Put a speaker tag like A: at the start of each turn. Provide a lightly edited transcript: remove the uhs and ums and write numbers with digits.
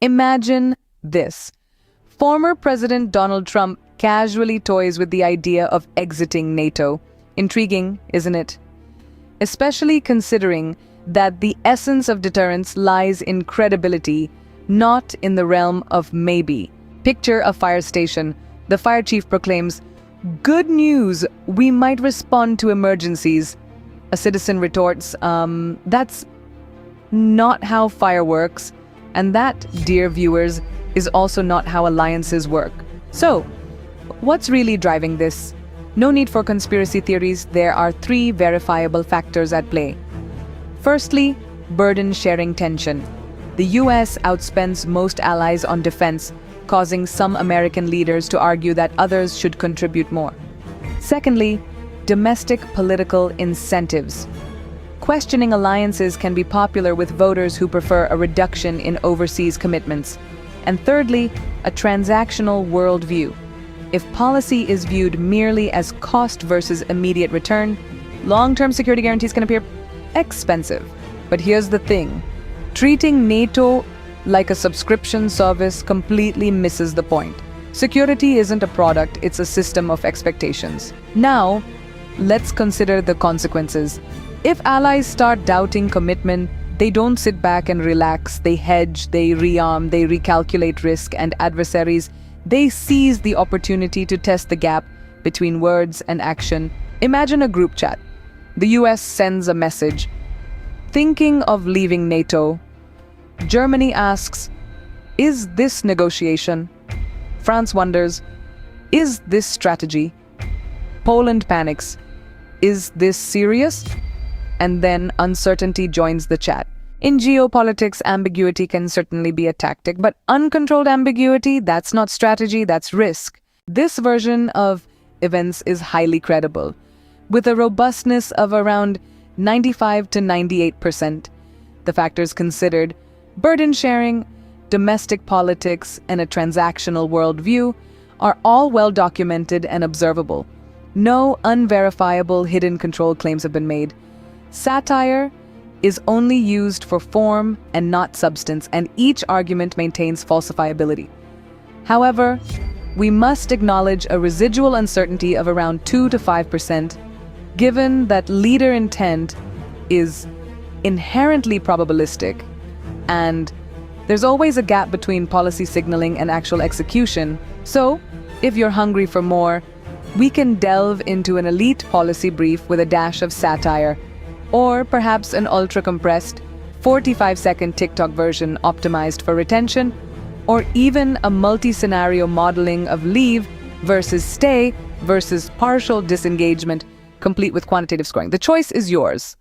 A: Imagine this. Former President Donald Trump casually toys with the idea of exiting NATO. Intriguing, isn't it? Especially considering that the essence of deterrence lies in credibility, not in the realm of maybe. Picture a fire station. The fire chief proclaims, "Good news, we might respond to emergencies." A citizen retorts, that's not how fire works. And that, dear viewers, is also not how alliances work. So, what's really driving this? No need for conspiracy theories. There are three verifiable factors at play. Firstly, burden-sharing tension. The US outspends most allies on defense, causing some American leaders to argue that others should contribute more. Secondly, domestic political incentives. Questioning alliances can be popular with voters who prefer a reduction in overseas commitments. And thirdly, a transactional worldview. If policy is viewed merely as cost versus immediate return, long-term security guarantees can appear expensive. But here's the thing. Treating NATO like a subscription service completely misses the point. Security isn't a product, it's a system of expectations. Now, let's consider the consequences. If allies start doubting commitment, they don't sit back and relax. They hedge, they rearm, they recalculate risk, and adversaries, they seize the opportunity to test the gap between words and action. Imagine a group chat. The US sends a message. Thinking of leaving NATO. Germany asks, is this negotiation? France wonders, is this strategy? Poland panics, is this serious? And then uncertainty joins the chat. In geopolitics, ambiguity can certainly be a tactic, but uncontrolled ambiguity, that's not strategy, that's risk. This version of events is highly credible, with a robustness of around 95 to 98%. The factors considered, burden sharing, domestic politics, and a transactional worldview, are all well documented and observable. No unverifiable hidden control claims have been made. Satire is only used for form and not substance, and each argument maintains falsifiability. However, we must acknowledge a residual uncertainty of around 2 to 5%, given that leader intent is inherently probabilistic, and there's always a gap between policy signaling and actual execution. So, if you're hungry for more, we can delve into an elite policy brief with a dash of satire, or perhaps an ultra-compressed 45-second TikTok version optimized for retention, or even a multi-scenario modeling of leave versus stay versus partial disengagement, complete with quantitative scoring. The choice is yours.